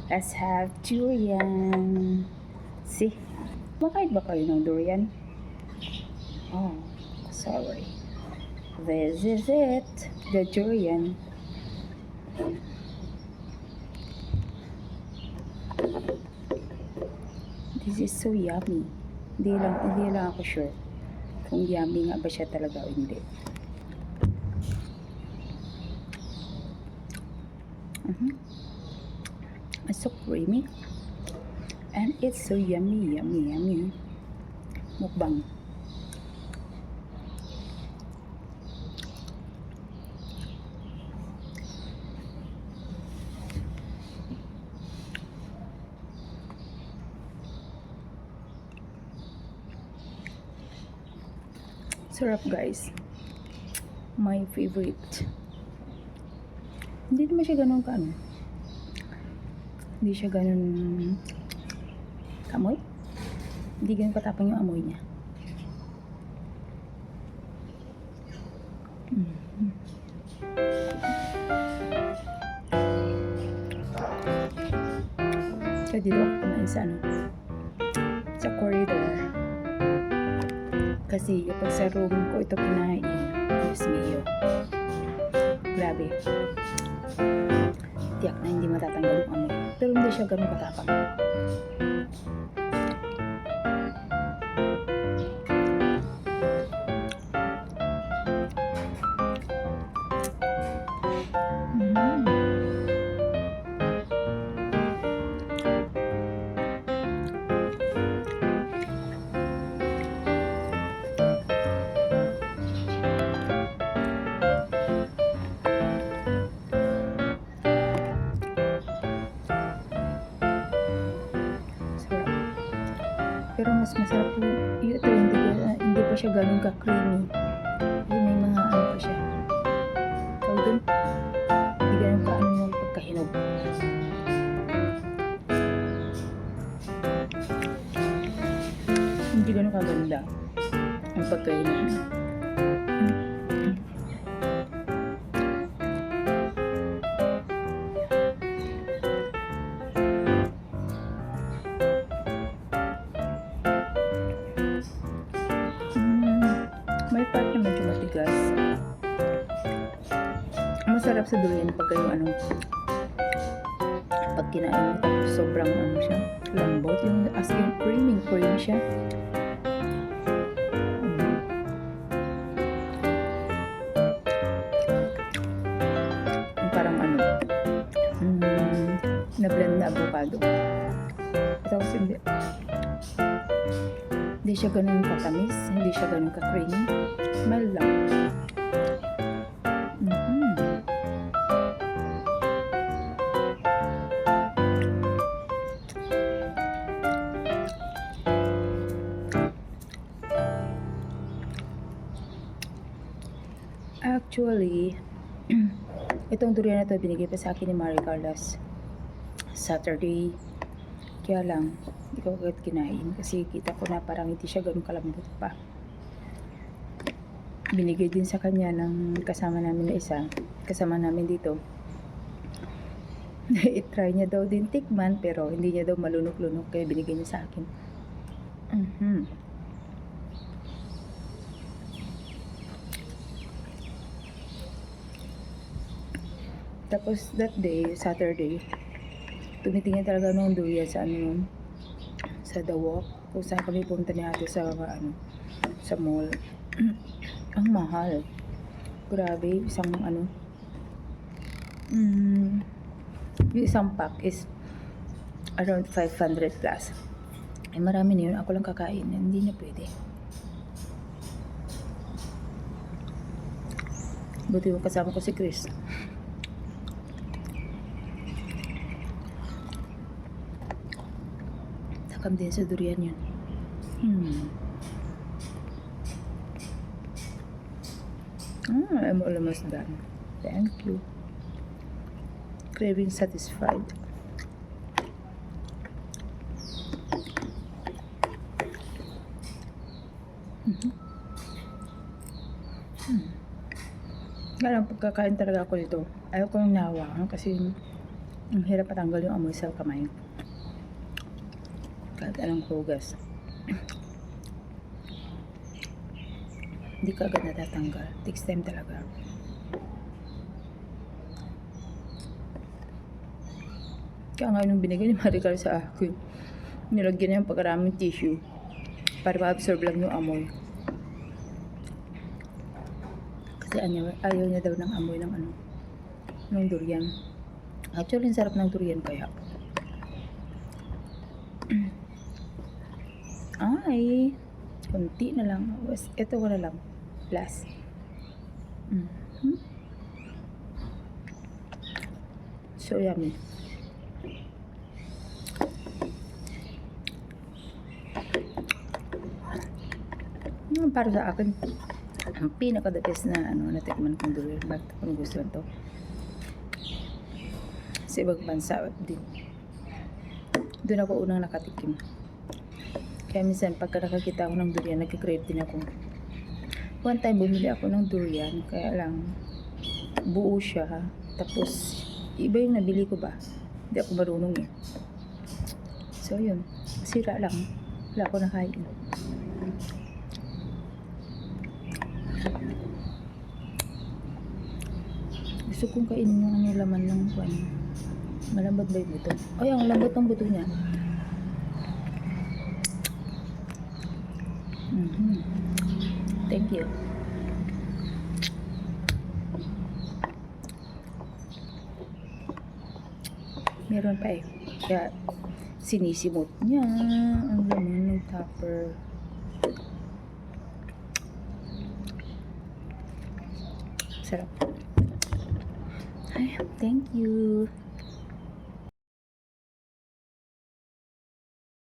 Let's have durian. See? Makain ba kayo ng durian? Oh, sorry. This is it. The durian. This is so yummy. Hindi lang ako sure kung yummy nga ba siya talaga o hindi. It's so creamy. And it's so yummy. Mukbang. Sarap, guys. My favorite. Hindi naman siya ganun kaano. Hindi siya ganun kamoy. Hindi ganun katapang yung amoy niya. Kaya dito ako kumain sa sa corridor. Kasi kapag sa room ko ito kinain, Diyos mio. Grabe. Tiyak na hindi matatanggal yung amoy. Pero hindi siya ganun katapang. Pero mas masarap po ito, hindi pa siya ganun ka-creamy. Yung may mga pa siya. Tawag dun, hindi ganun ka yung pagkahinog. Hindi ganun kaganda ang pagkahinog. May part na medyo matigas. Masarap sa durian pag yung pag kinain mo tapos sobrang siya, lambot, yung as in creamy siya. Parang na blend na avocado. Tapos hindi siya ganun katamis, hindi siya ganun ka-creamy. Mild lang. Actually, itong durian na to binigay pa sa akin ni Marie Carlos Saturday. Kaya lang, hindi ko agad kinain kasi kita ko na parang hindi siya ganun kalambot pa. Binigay din sa kanya ng kasama namin na isa, kasama namin dito. I-try niya daw din tikman pero hindi niya daw malunok-lunok kaya binigay niya sa akin. Tapos that day, Saturday, tumitingin talaga nung durian sa sa The Walk kung saan kami punta ni ate sa sa mall. Ang mahal, grabe. Isang yung isang pack is around 500 plus. Ay marami na yun, ako lang kakain, hindi na pwede. Buti yung kasama ko si Chris. Takam din sa durian yun. I'm almost done. Thank you. Craving satisfied. Parang pagkakain talaga ako nito, ayaw ko nang nahawakan kasi Ang hirap patanggal yung amoy sa kamay. Kahit anong hugas. Hindi ka agad natatanggal. Takes time talaga. Kaya nga nung binigay ni Maricar sa akin, nilagyan niya yung pagkaraming tissue para ma-absorb lang yung amoy. Kasi ayaw niya daw ng amoy ng ng durian. Actually, ang sarap ng durian kaya. Ay, konti na lang. Ito ko na lang. Last. So yummy. Para sa akin, ang pinaka-the best na natikman kong durian. Bakit ako nagustuhan to? Sa ibang bansa din. Doon ako unang nakatikim. Kaya minsan, pagka nakakita ako ng durian, nagkikrave din ako. One time, bumili ako ng durian. Kaya lang, buo siya. Tapos, iba yung nabili ko ba? Hindi ako marunong eh. So, yun. Sira lang. Wala ako nakain. Gusto kong kainin yung laman ng buwan. Malambot ba yung buto? Ay, ang lambot ng buto niya. Thank you. Meron pa eh. Kaya sinisimot niya ang laman ng topper. Sarap. Ay, thank you.